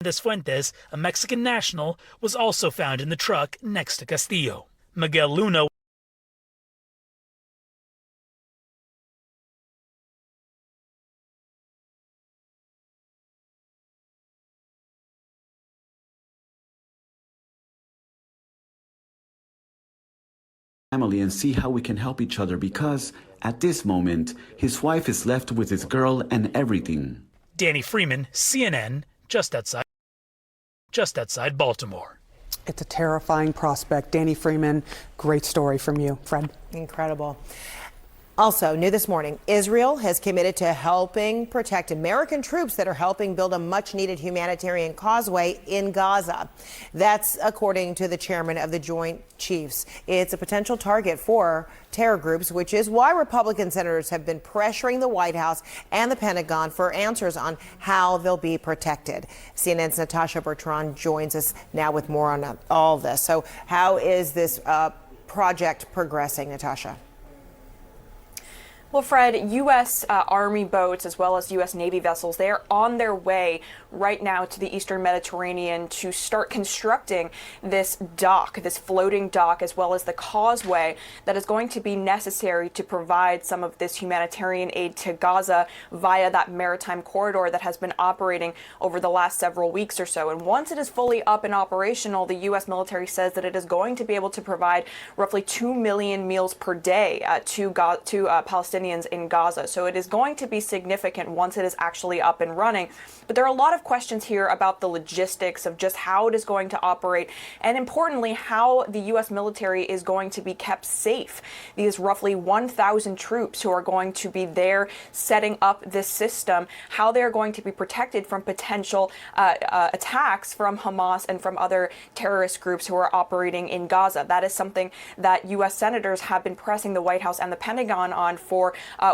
Fuentes, a Mexican national, was also found in the truck next to Castillo. Miguel Luna family and see how we can help each other, because at this moment his wife is left with his girl and everything. Danny Freeman, CNN, just outside Baltimore. It's a terrifying prospect. Danny Freeman, great story from you. Fred? Incredible. Also, new this morning, Israel has committed to helping protect American troops that are helping build a much-needed humanitarian causeway in Gaza. That's according to the chairman of the Joint Chiefs. It's a potential target for terror groups, which is why Republican senators have been pressuring the White House and the Pentagon for answers on how they'll be protected. CNN's Natasha Bertrand joins us now with more on all this. So how is this project progressing, Natasha? Well, Fred, U.S. Army boats as well as U.S. Navy vessels, they are on their way right now to the Eastern Mediterranean to start constructing this dock, this floating dock, as well as the causeway that is going to be necessary to provide some of this humanitarian aid to Gaza via that maritime corridor that has been operating over the last several weeks or so. And once it is fully up and operational, the U.S. military says that it is going to be able to provide roughly 2 million meals per day to Palestinians in Gaza. So it is going to be significant once it is actually up and running. But there are a lot of questions here about the logistics of just how it is going to operate, and importantly, how the U.S. military is going to be kept safe. These roughly 1,000 troops who are going to be there setting up this system, how they're going to be protected from potential attacks from Hamas and from other terrorist groups who are operating in Gaza. That is something that U.S. senators have been pressing the White House and the Pentagon on for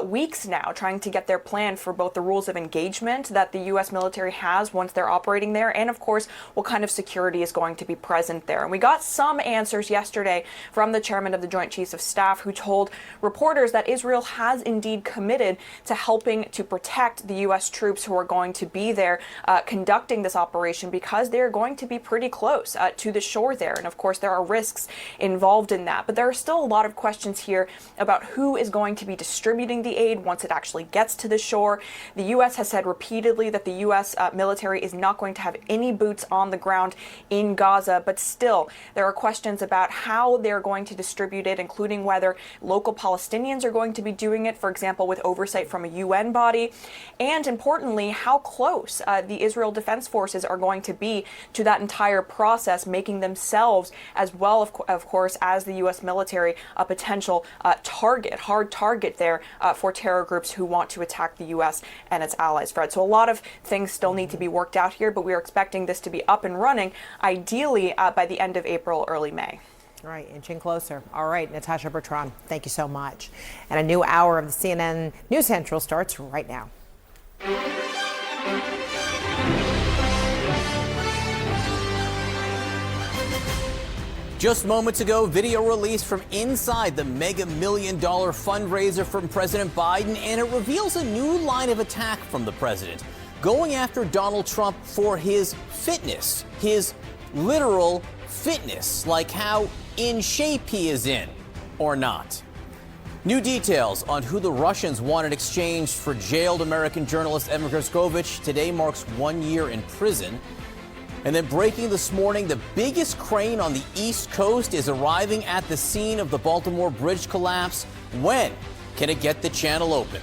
weeks now, trying to get their plan for both the rules of engagement that the U.S. military has once they're operating there, and of course, what kind of security is going to be present there. And we got some answers yesterday from the chairman of the Joint Chiefs of Staff, who told reporters that Israel has indeed committed to helping to protect the U.S. troops who are going to be there conducting this operation, because they're going to be pretty close to the shore there. And of course, there are risks involved in that. But there are still a lot of questions here about who is going to be distributing the aid once it actually gets to the shore. The U.S. has said repeatedly that the U.S. Military is not going to have any boots on the ground in Gaza, but still there are questions about how they're going to distribute it, including whether local Palestinians are going to be doing it, for example, with oversight from a UN body, and importantly, how close the Israel Defense Forces are going to be to that entire process, making themselves, as well, of course, as the U.S. military, a potential hard target there for terror groups who want to attack the U.S. and its allies, Fred. So a lot of things still need to be worked out here, but we are expecting this to be up and running, ideally by the end of April, early May. All right, inching closer. All right, Natasha Bertrand, thank you so much. And a new hour of the CNN News Central starts right now. Just moments ago, video released from inside the mega $1 million fundraiser from President Biden, and it reveals a new line of attack from the president, going after Donald Trump for his fitness, his literal fitness, like how in shape he is in or not. New details on who the Russians want in exchange for jailed American journalist Evan Gershkovich today marks 1 year in prison. And then breaking this morning, the biggest crane on the East Coast is arriving at the scene of the Baltimore Bridge collapse. When can it get the channel open?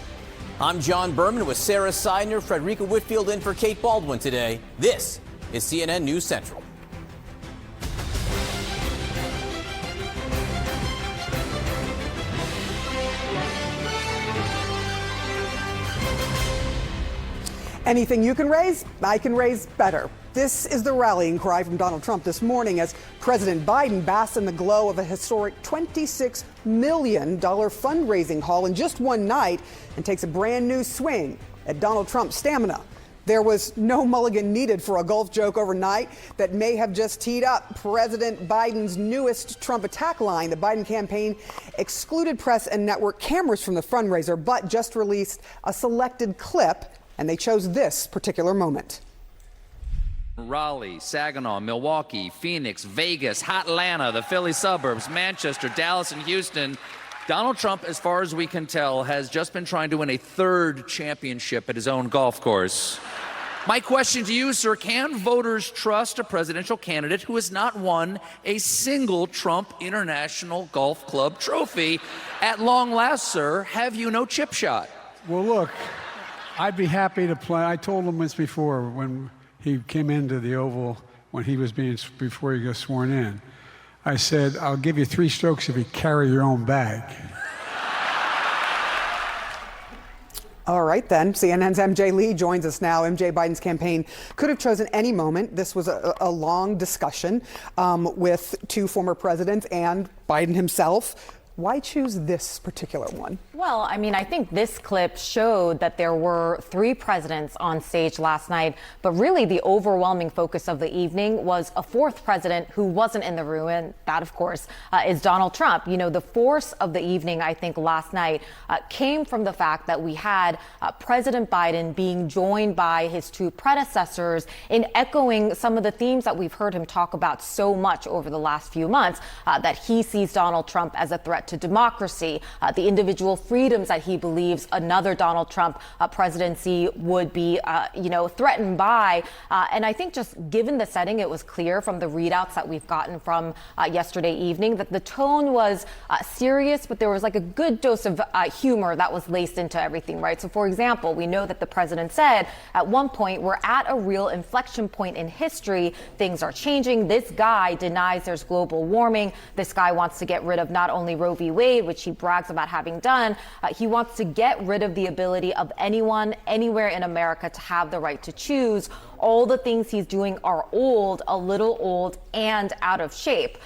I'm John Berman with Sarah Seidner, Frederica Whitfield in for Kate Baldwin today. This is CNN News Central. Anything you can raise, I can raise better. This is the rallying cry from Donald Trump this morning as President Biden basks in the glow of a historic $26 million fundraising haul in just one night and takes a brand new swing at Donald Trump's stamina. There was no mulligan needed for a golf joke overnight that may have just teed up President Biden's newest Trump attack line. The Biden campaign excluded press and network cameras from the fundraiser, but just released a selected clip, and they chose this particular moment. Raleigh, Saginaw, Milwaukee, Phoenix, Vegas, Hotlanta, the Philly suburbs, Manchester, Dallas, and Houston. Donald Trump, as far as we can tell, has just been trying to win a third championship at his own golf course. My question to you, sir, can voters trust a presidential candidate who has not won a single Trump International Golf Club trophy? At long last, sir, have you no chip shot? Well, look, I'd be happy to play. I told him this before when he came into the Oval, when he was before he got sworn in. I said, I'll give you 3 strokes if you carry your own bag. All right, then. CNN's MJ Lee joins us now. MJ, Biden's campaign could have chosen any moment. This was a long discussion with 2 former presidents and Biden himself. Why choose this particular one? Well, I mean, I think this clip showed that there were 3 presidents on stage last night, but really the overwhelming focus of the evening was a 4th president who wasn't in the room, and that, of course, is Donald Trump. You know, the force of the evening, I think, last night came from the fact that we had President Biden being joined by his 2 predecessors in echoing some of the themes that we've heard him talk about so much over the last few months, that he sees Donald Trump as a threat to democracy, the individual freedoms that he believes another Donald Trump presidency would be, threatened by. And I think just given the setting, it was clear from the readouts that we've gotten from yesterday evening that the tone was serious, but there was like a good dose of humor that was laced into everything, right? So, for example, we know that the president said at one point, we're at a real inflection point in history. Things are changing. This guy denies there's global warming. This guy wants to get rid of not only Roe v. Wade, which he brags about having done. He wants to get rid of the ability of anyone, anywhere in America to have the right to choose. All the things he's doing are old, a little old, and out of shape.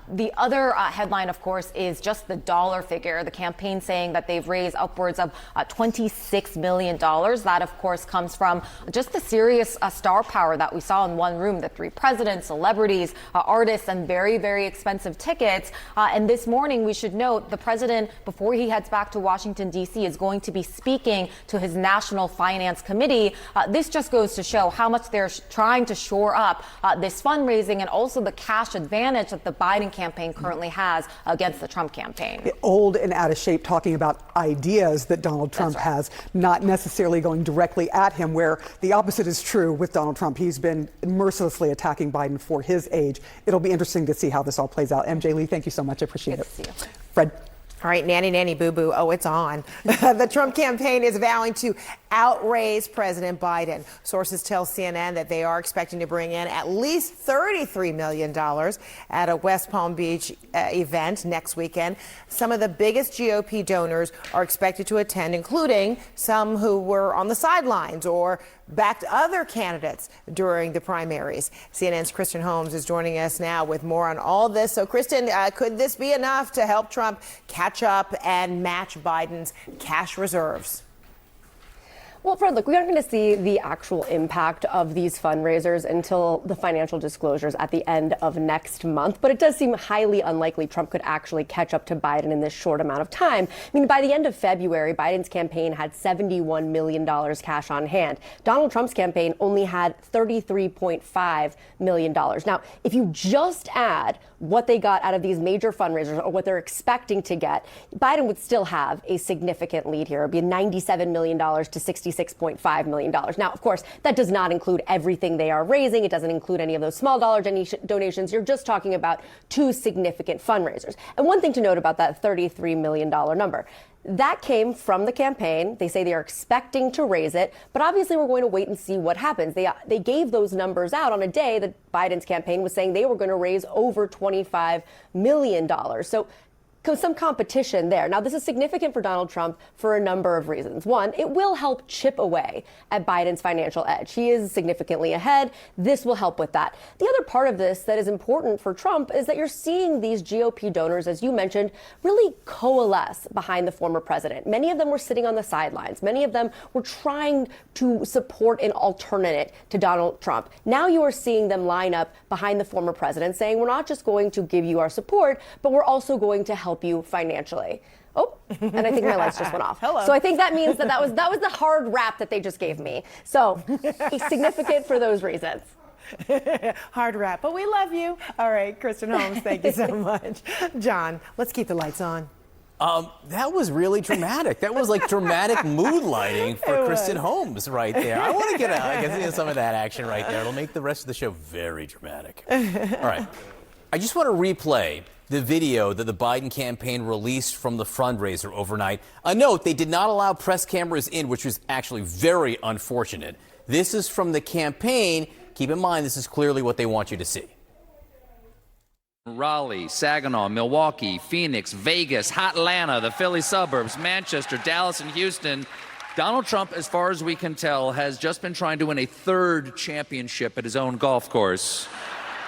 The other headline, of course, is just the dollar figure. The campaign saying that they've raised upwards of $26 million. That, of course, comes from just the serious star power that we saw in one room, the 3 presidents, celebrities, artists, and very, very expensive tickets. And this morning, we should note the president, before he heads back to Washington, D.C., is going to be speaking to his National Finance Committee. This just goes to show how much they're trying to shore up this fundraising and also the cash advantage that the Biden campaign currently has against the Trump campaign. Old and out of shape, talking about ideas that Donald Trump has, not necessarily going directly at him, where the opposite is true with Donald Trump. He's been mercilessly attacking Biden for his age. It'll be interesting to see how this all plays out. MJ Lee, thank you so much. I appreciate it. Good to see you. Fred. All right, nanny, nanny, boo-boo. Oh, it's on. The Trump campaign is vowing to outraise President Biden. Sources tell CNN that they are expecting to bring in at least $33 million at a West Palm Beach event next weekend. Some of the biggest GOP donors are expected to attend, including some who were on the sidelines or backed other candidates during the primaries. CNN's Kristen Holmes is joining us now with more on all this. So, Kristen, could this be enough to help Trump catch up and match Biden's cash reserves? Well, Fred, look, we aren't going to see the actual impact of these fundraisers until the financial disclosures at the end of next month. But it does seem highly unlikely Trump could actually catch up to Biden in this short amount of time. I mean, by the end of February, Biden's campaign had $71 million cash on hand. Donald Trump's campaign only had $33.5 million. Now, if you just add what they got out of these major fundraisers or what they're expecting to get, Biden would still have a significant lead here. It would be $97 million to $66.5 million. Now, of course, that does not include everything they are raising. It doesn't include any of those small dollar donations. You're just talking about 2 significant fundraisers. And one thing to note about that $33 million number, that came from the campaign. They say they are expecting to raise it, but obviously we're going to wait and see what happens. They gave those numbers out on a day that Biden's campaign was saying they were going to raise over $25 million. So some competition there. Now, this is significant for Donald Trump for a number of reasons. One, it will help chip away at Biden's financial edge. He is significantly ahead. This will help with that. The other part of this that is important for Trump is that you're seeing these GOP donors, as you mentioned, really coalesce behind the former president. Many of them were sitting on the sidelines. Many of them were trying to support an alternate to Donald Trump. Now you are seeing them line up behind the former president, saying we're not just going to give you our support, but we're also going to help you financially. Oh, and I think my lights just went off. Hello. So I think that means that was the hard rap that they just gave me. So significant for those reasons. Hard rap, but we love you. All right, Kristen Holmes, thank you so much. John, let's keep the lights on. That was really dramatic. That was like dramatic mood lighting for Kristen Holmes right there. I want to get some of that action right there. It'll make the rest of the show very dramatic. All right. I just want to replay the video that the Biden campaign released from the fundraiser overnight. A note, they did not allow press cameras in, which was actually very unfortunate. This is from the campaign. Keep in mind, this is clearly what they want you to see. Raleigh, Saginaw, Milwaukee, Phoenix, Vegas, Atlanta, the Philly suburbs, Manchester, Dallas, and Houston. Donald Trump, as far as we can tell, has just been trying to win a third championship at his own golf course.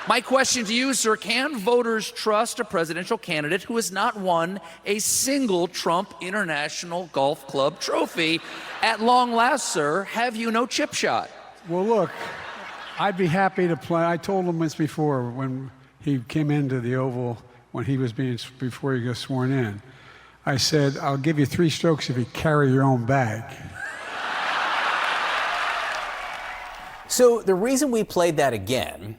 My question to you, sir, can voters trust a presidential candidate who has not won a single Trump International Golf Club trophy? At long last, sir, have you no chip shot? Well, look, I'd be happy to play. I told him this before when he came into the Oval, before he got sworn in. I said, I'll give you 3 strokes if you carry your own bag. So the reason we played that again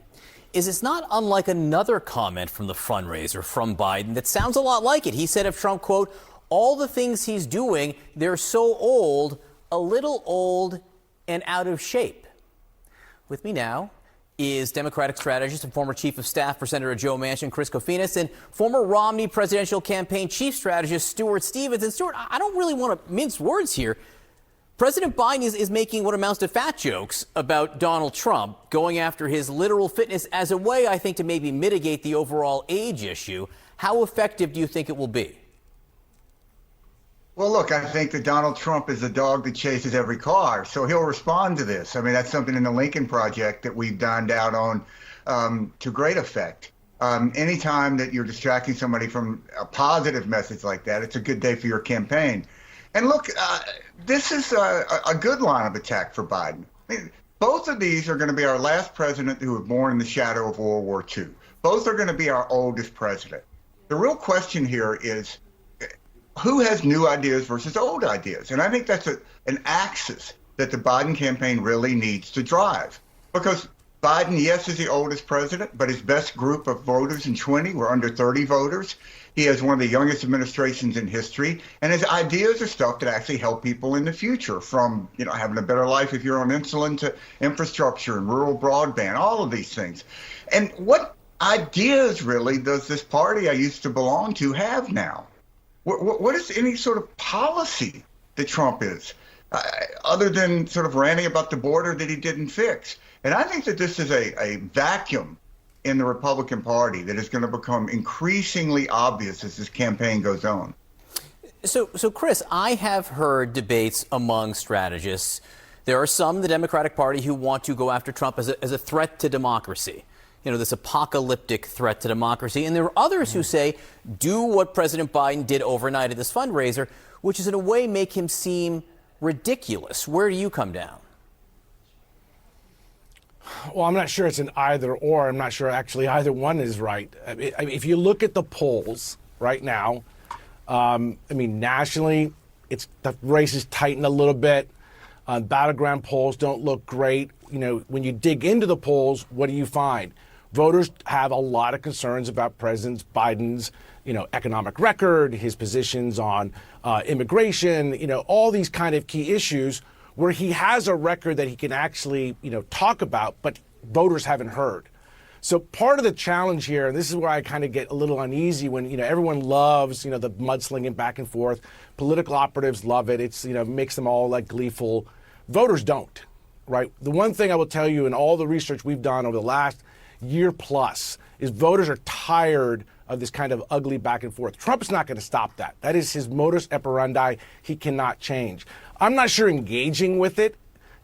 is it's not unlike another comment from the fundraiser from Biden that sounds a lot like it. He said of Trump, quote, all the things he's doing, they're so old, a little old and out of shape. With me now is Democratic strategist and former chief of staff for Senator Joe Manchin, Chris Kofinas, and former Romney presidential campaign chief strategist Stuart Stevens. And Stuart, I don't really want to mince words here. President Biden is making what amounts to fat jokes about Donald Trump, going after his literal fitness as a way, I think, to maybe mitigate the overall age issue. How effective do you think it will be? Well, look, I think that Donald Trump is a dog that chases every car, so he'll respond to this. I mean, that's something in the Lincoln Project that we've dined out on to great effect. Anytime that you're distracting somebody from a positive message like that, it's a good day for your campaign. And look, this is a good line of attack for Biden. I mean, both of these are going to be our last president who was born in the shadow of World War II. Both are going to be our oldest president. The real question here is, who has new ideas versus old ideas? And I think that's an axis that the Biden campaign really needs to drive. Because Biden, yes, is the oldest president, but his best group of voters in 20 were under 30 voters. He has one of the youngest administrations in history, and his ideas are stuff that actually help people in the future, from having a better life if you're on insulin to infrastructure and rural broadband, all of these things. And what ideas really does this party I used to belong to have now? What is any sort of policy that Trump is, other than sort of ranting about the border that he didn't fix? And I think that this is a vacuum in the Republican Party that is going to become increasingly obvious as this campaign goes on. So Chris, I have heard debates among strategists. There are some in the Democratic Party who want to go after Trump as a threat to democracy. This apocalyptic threat to democracy. And there are others who say, do what President Biden did overnight at this fundraiser, which is in a way make him seem ridiculous. Where do you come down? Well, I'm not sure it's an either or. I'm not sure actually either one is right. If you look at the polls right now, nationally, the race is tightened a little bit. Battleground polls don't look great. When you dig into the polls, what do you find? Voters have a lot of concerns about President Biden's, economic record, his positions on immigration, all these kind of key issues where he has a record that he can actually, talk about, but voters haven't heard. So part of the challenge here, and this is where I kind of get a little uneasy when, everyone loves, the mudslinging back and forth. Political operatives love it. It's, makes them all like gleeful. Voters don't, right? The one thing I will tell you in all the research we've done over the last year plus is voters are tired of this kind of ugly back and forth. Trump's not going to stop that. That is his modus operandi. He cannot change. I'm not sure engaging with it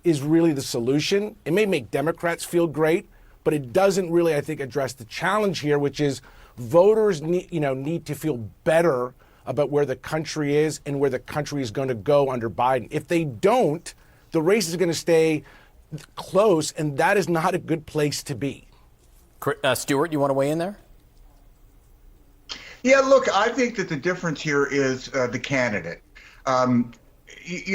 is really the solution. It may make Democrats feel great, but it doesn't really, I think, address the challenge here, which is voters need to feel better about where the country is and where the country is going to go under Biden. If they don't, the race is going to stay close, and that is not a good place to be. Stuart, you want to weigh in there? Yeah, look, I think that the difference here is the candidate.